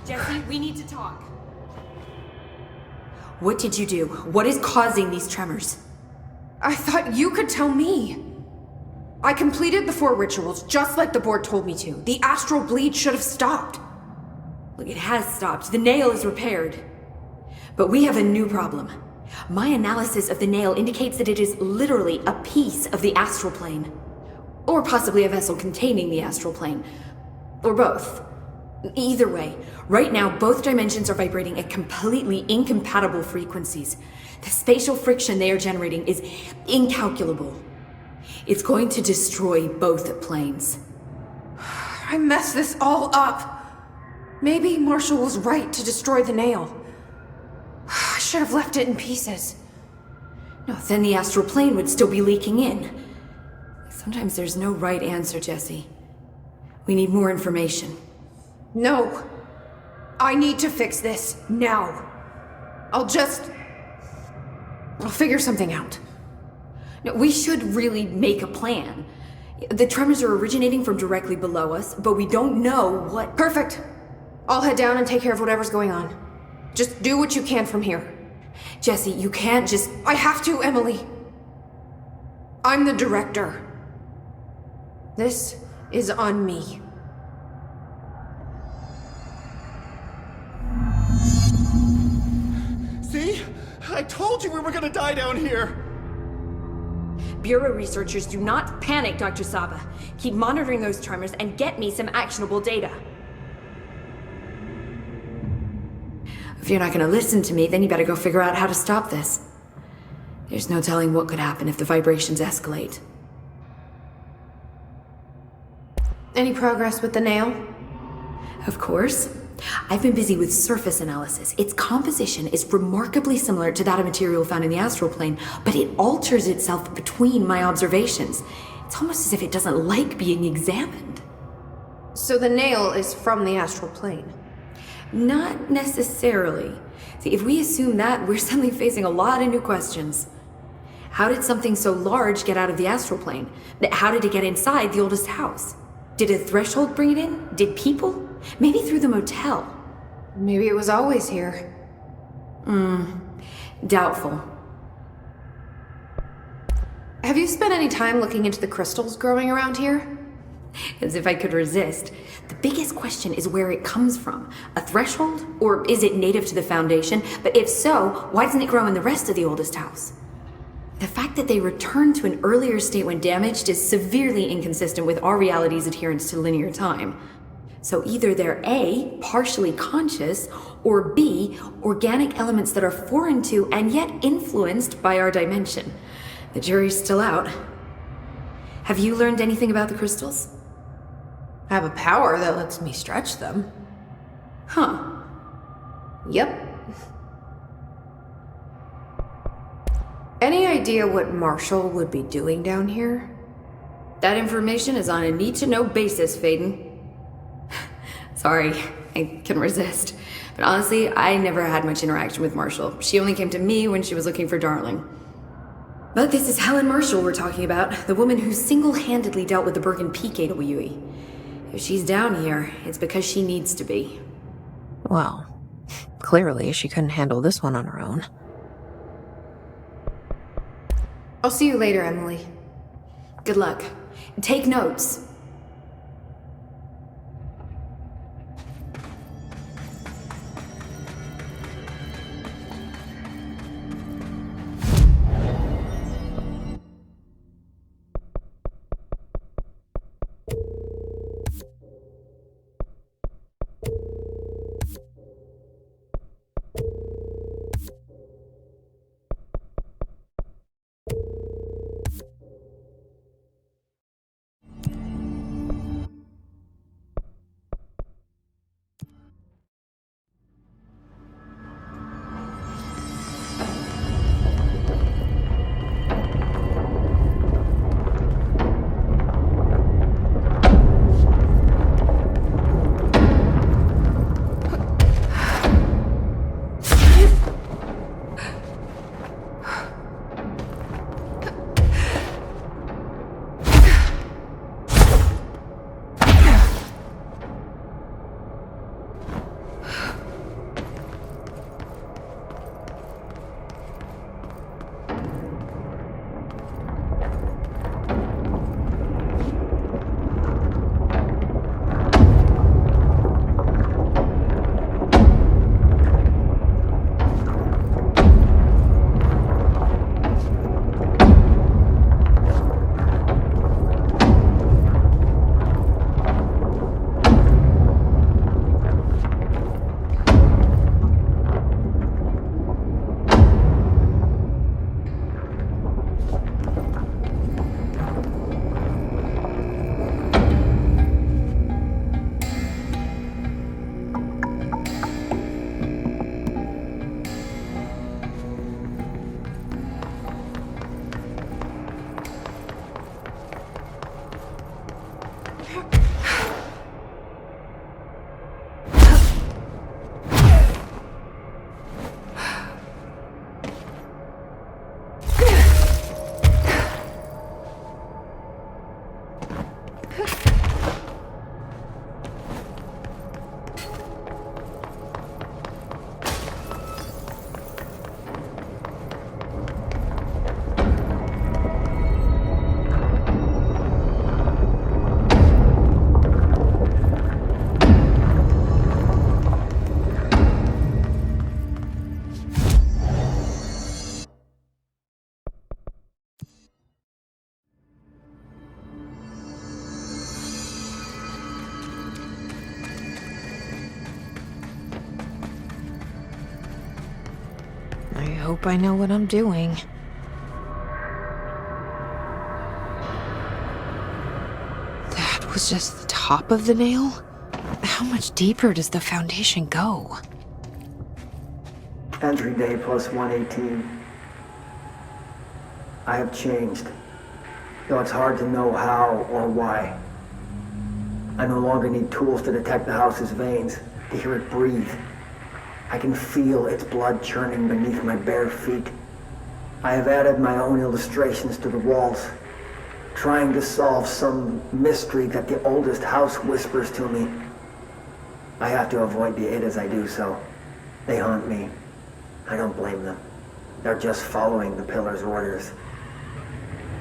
Jesse, we need to talk. What did you do? What is causing these tremors? I thought you could tell me. I completed the 4 rituals just like the board told me to. The astral bleed should have stopped. Look, it has stopped. The nail is repaired. But we have a new problem. My analysis of the nail indicates that it is literally a piece of the astral plane. Or possibly a vessel containing the astral plane. Or both. Either way, right now both dimensions are vibrating at completely incompatible frequencies. The spatial friction they are generating is incalculable. It's going to destroy both planes. I messed this all up. Maybe Marshall was right to destroy the nail. I should have left it in pieces. No, then the astral plane would still be leaking in. Sometimes there's no right answer, Jesse. We need more information. No. I need to fix this, now. I'll figure something out. No, we should really make a plan. The tremors are originating from directly below us, but we don't know what... Perfect. I'll head down and take care of whatever's going on. Just do what you can from here. Jesse, you can't just... I have to, Emily. I'm the director. This is on me. See? I told you we were gonna die down here! Bureau researchers, do not panic, Dr. Saba. Keep monitoring those tremors and get me some actionable data. If you're not gonna listen to me, then you better go figure out how to stop this. There's no telling what could happen if the vibrations escalate. Any progress with the nail? Of course. I've been busy with surface analysis. Its composition is remarkably similar to that of material found in the astral plane, but it alters itself between my observations. It's almost as if it doesn't like being examined. So the nail is from the astral plane? Not necessarily. See, if we assume that, we're suddenly facing a lot of new questions. How did something so large get out of the astral plane? How did it get inside the oldest house? Did a threshold bring it in? Did people? Maybe through the motel. Maybe it was always here. Doubtful. Have you spent any time looking into the crystals growing around here? As if I could resist. The biggest question is where it comes from. A threshold? Or is it native to the Foundation? But if so, why doesn't it grow in the rest of the oldest house? The fact that they returned to an earlier state when damaged is severely inconsistent with our reality's adherence to linear time. So either they're A, partially conscious, or B, organic elements that are foreign to and yet influenced by our dimension. The jury's still out. Have you learned anything about the crystals? I have a power that lets me stretch them. Huh. Yep. Any idea what Marshall would be doing down here? That information is on a need-to-know basis, Faden. Sorry, I can resist. But honestly, I never had much interaction with Marshall. She only came to me when she was looking for Darling. But this is Helen Marshall we're talking about, the woman who single-handedly dealt with the Bergen Peak AWE. If she's down here, it's because she needs to be. Well, clearly she couldn't handle this one on her own. I'll see you later, Emily. Good luck. Take notes. I hope I know what I'm doing. That was just the top of the nail? How much deeper does the foundation go? Entry day plus 118. I have changed, though it's hard to know how or why. I no longer need tools to detect the house's veins, to hear it breathe. I can feel its blood churning beneath my bare feet. I have added my own illustrations to the walls, trying to solve some mystery that the oldest house whispers to me. I have to avoid the it as I do so. They haunt me. I don't blame them. They're just following the pillar's orders.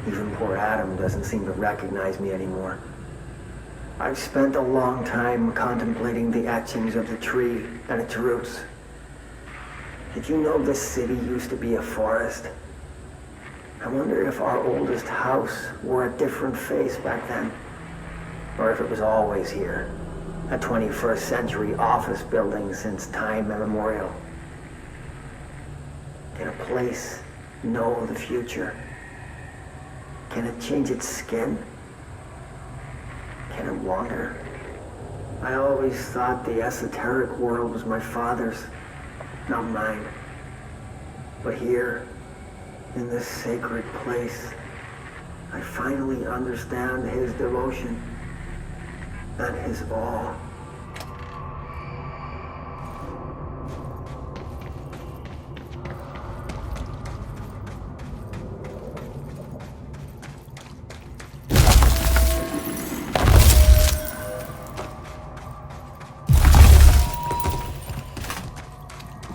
Even poor Adam doesn't seem to recognize me anymore. I've spent a long time contemplating the etchings of the tree and its roots. Did you know this city used to be a forest? I wonder if our oldest house wore a different face back then. Or if it was always here. A 21st century office building since time immemorial. Can a place know the future? Can it change its skin? Can it wander? I always thought the esoteric world was my father's, not mine. But here, in this sacred place, I finally understand his devotion and his awe.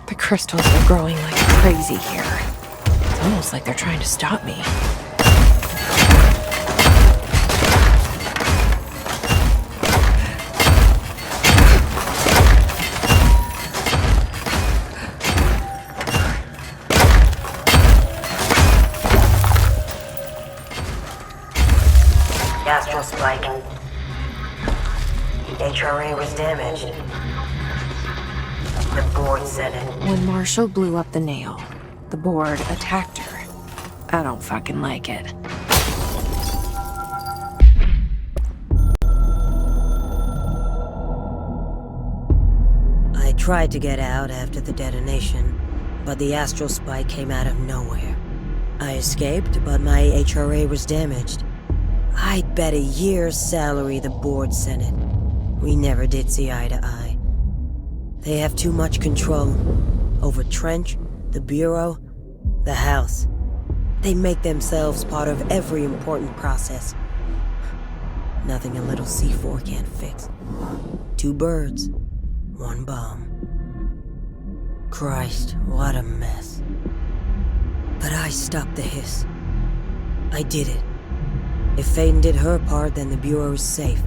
The crystals are growing like crazy here. It's almost like they're trying to stop me. Astral spike. The HRA was damaged. The board said it. When Marshall blew up the nail, the board attacked her. I don't fucking like it. I tried to get out after the detonation, but the astral spike came out of nowhere. I escaped, but my HRA was damaged. I'd bet a year's salary the board sent it. We never did see eye to eye. They have too much control over Trench, the Bureau, the House. They make themselves part of every important process. Nothing a little C4 can't fix. 2 birds, 1 bomb. Christ, what a mess. But I stopped the hiss. I did it. If Faden did her part, then the Bureau is safe.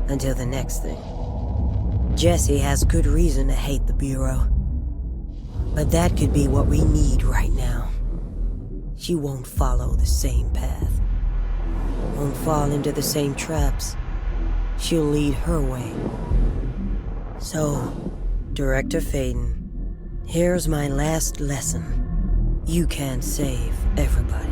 Until the next thing. Jessie has good reason to hate the Bureau. But that could be what we need right now. She won't follow the same path. Won't fall into the same traps. She'll lead her way. So, Director Faden, here's my last lesson. You can't save everybody.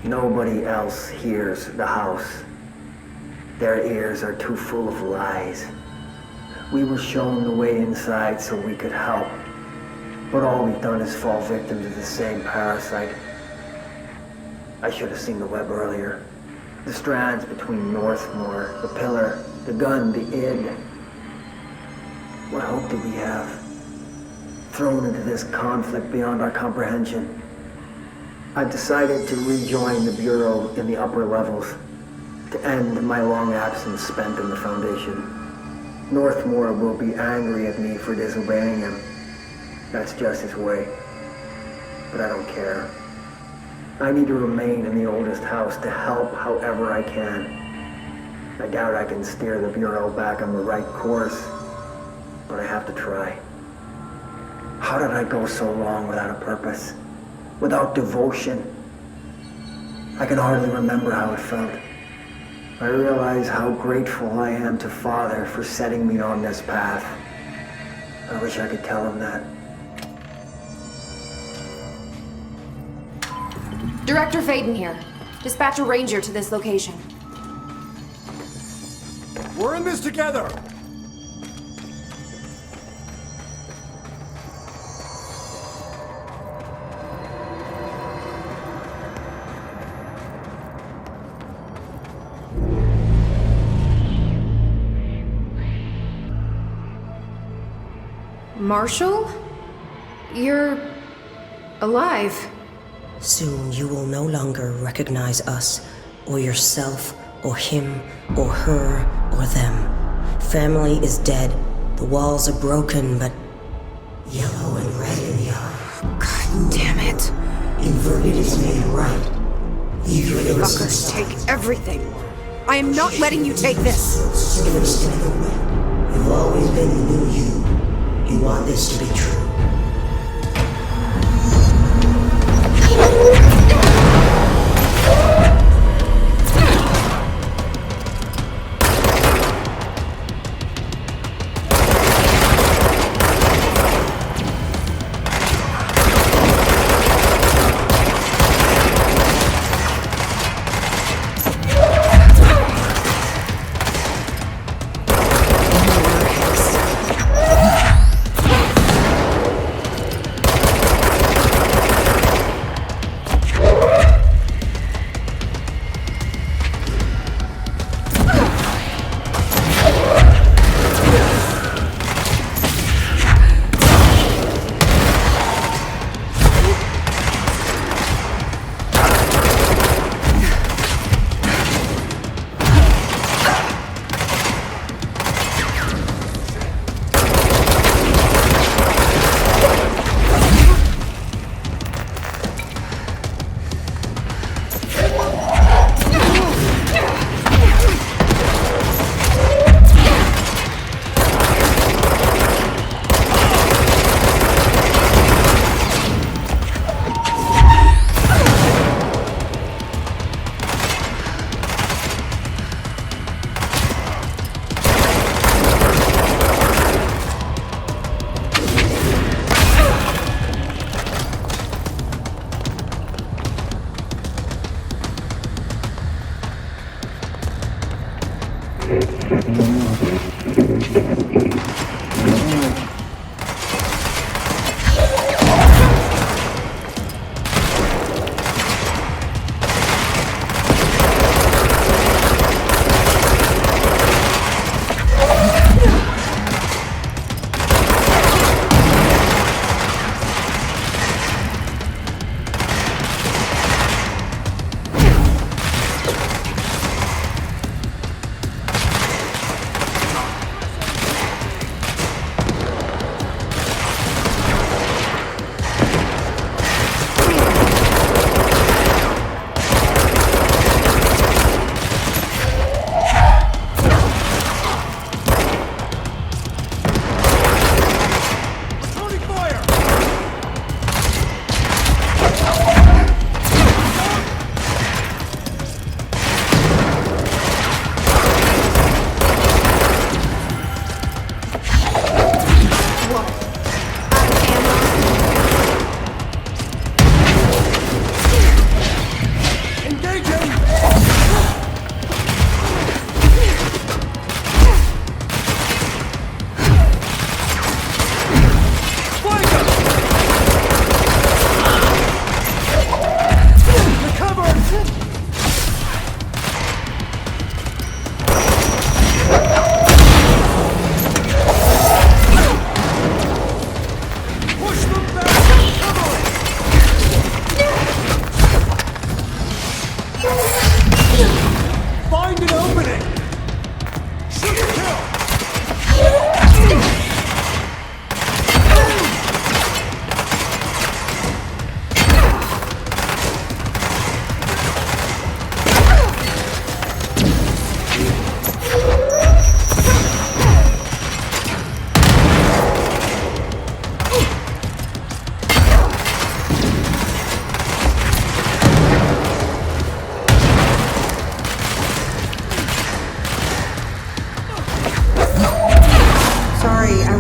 Nobody else hears the house. Their ears are too full of lies. We were shown the way inside so we could help. But all we've done is fall victim to the same parasite. I should have seen the web earlier. The strands between Northmore, the pillar, the gun, the id. What hope did we have? Thrown into this conflict beyond our comprehension. I've decided to rejoin the Bureau in the upper levels, to end my long absence spent in the Foundation. Northmore will be angry at me for disobeying him. That's just his way. But I don't care. I need to remain in the oldest house to help however I can. I doubt I can steer the Bureau back on the right course, but I have to try. How did I go so long without a purpose? Without devotion? I can hardly remember how it felt. I realize how grateful I am to Father for setting me on this path. I wish I could tell him that. Director Faden here. Dispatch a ranger to this location. We're in this together! Marshall? You're alive. Soon you will no longer recognize us, or yourself, or him, or her, or them. Family is dead. The walls are broken, but yellow and red in the eye. God damn it. Inverted is made right. Leave your Fuckers innocence. take everything. I am not letting you take this. You've always been the new you. You want this to be true.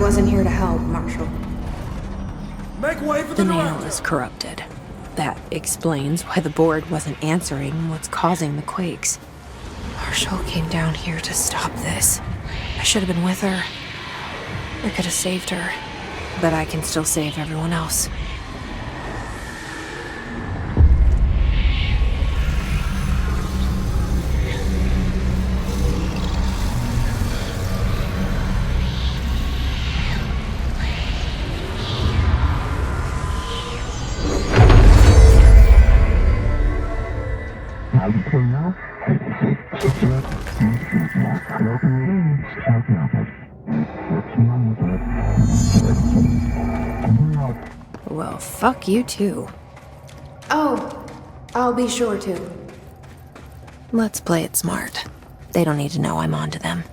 wasn't here to help, Marshall. Make way for The the nail director! is corrupted. That explains why the board wasn't answering what's causing the quakes. Marshall came down here to stop this. I should have been with her. I could have saved her. But I can still save everyone else. Well, fuck you too. Oh, I'll be sure to. Let's play it smart. They don't need to know I'm onto them.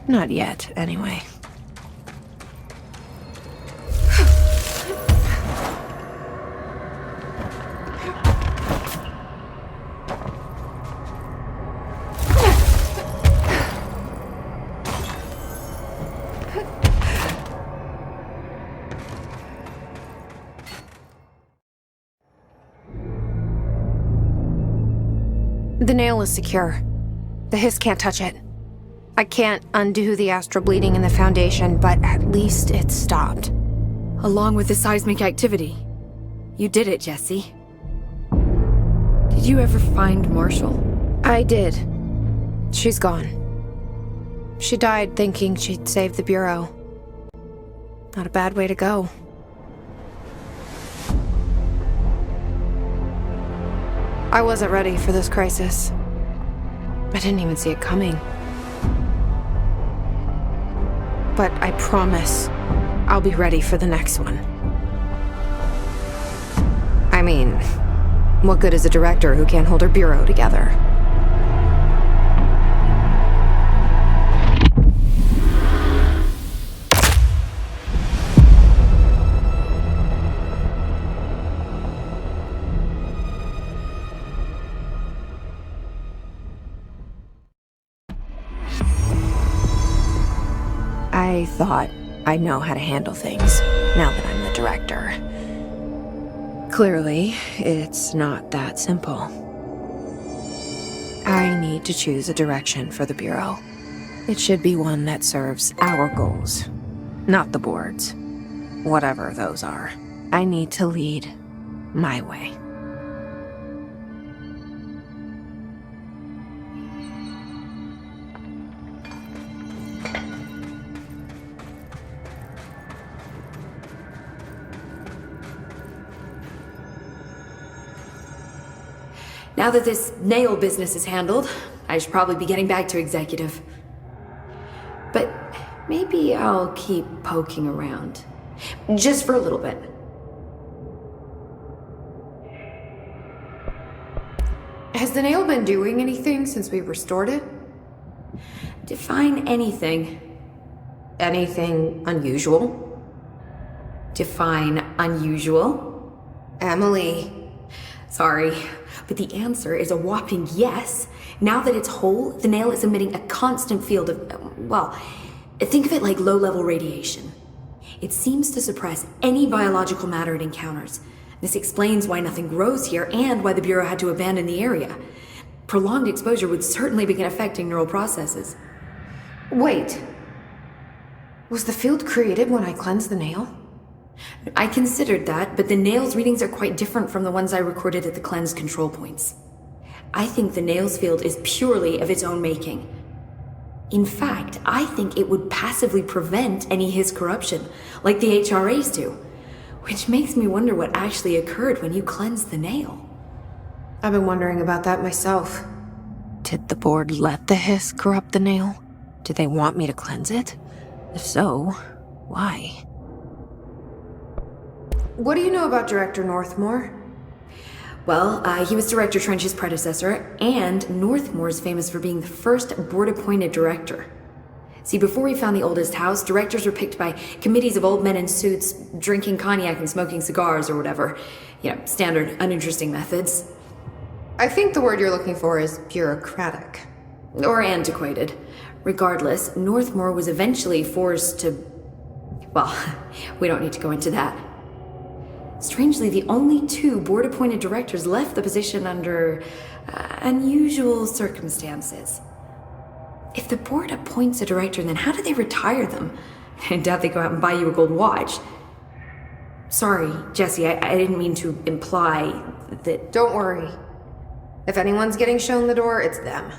Not yet, anyway. The nail is secure. The hiss can't touch it. I can't undo the astral bleeding in the Foundation, but at least it's stopped. Along with the seismic activity. You did it, Jesse. Did you ever find Marshall? I did. She's gone. She died thinking she'd save the Bureau. Not a bad way to go. I wasn't ready for this crisis. I didn't even see it coming. But I promise I'll be ready for the next one. I mean, what good is a director who can't hold her bureau together? I thought I'd know how to handle things, now that I'm the director. Clearly, it's not that simple. I need to choose a direction for the Bureau. It should be one that serves our goals, not the board's. Whatever those are. I need to lead my way. Now that this nail business is handled, I should probably be getting back to executive. But maybe I'll keep poking around. Just for a little bit. Has the nail been doing anything since we restored it? Define anything. Anything unusual? Define unusual. Emily. Sorry, but the answer is a whopping yes. Now that it's whole, the nail is emitting a constant field of, well, think of it like low-level radiation. It seems to suppress any biological matter it encounters. This explains why nothing grows here and why the Bureau had to abandon the area. Prolonged exposure would certainly begin affecting neural processes. Wait. Was the field created when I cleansed the nail? I considered that, but the nail's readings are quite different from the ones I recorded at the cleanse control points. I think the nail's field is purely of its own making. In fact, I think it would passively prevent any His corruption, like the HRAs do. Which makes me wonder what actually occurred when you cleansed the nail. I've been wondering about that myself. Did the board let the hiss corrupt the nail? Did they want me to cleanse it? If so, why? What do you know about Director Northmore? Well, he was Director Trench's predecessor, and Northmore's famous for being the first board-appointed director. See, before we found the oldest house, directors were picked by committees of old men in suits, drinking cognac and smoking cigars or whatever. You know, standard, uninteresting methods. I think the word you're looking for is bureaucratic. Or antiquated. Regardless, Northmore was eventually forced to Well, we don't need to go into that. Strangely, the only two board-appointed directors left the position under unusual circumstances. If the board appoints a director, then how do they retire them? I doubt they go out and buy you a gold watch. Sorry, Jesse, I didn't mean to imply that... Don't worry. If anyone's getting shown the door, it's them.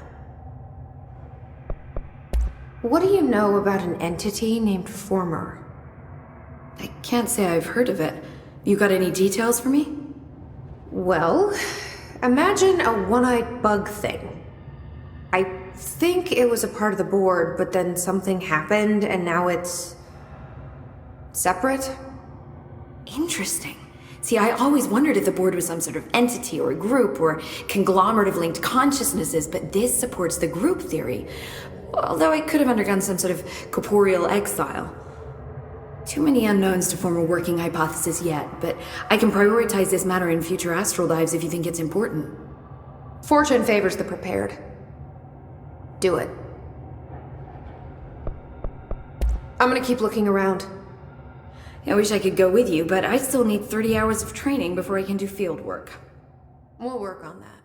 What do you know about an entity named Former? I can't say I've heard of it. You got any details for me? Well, imagine a one-eyed bug thing. I think it was a part of the board, but then something happened and now it's... separate? Interesting. See, I always wondered if the board was some sort of entity or group or conglomerate of linked consciousnesses, but this supports the group theory. Although it could have undergone some sort of corporeal exile. Too many unknowns to form a working hypothesis yet, but I can prioritize this matter in future astral dives if you think it's important. Fortune favors the prepared. Do it. I'm gonna keep looking around. I wish I could go with you, but I still need 30 hours of training before I can do field work. We'll work on that.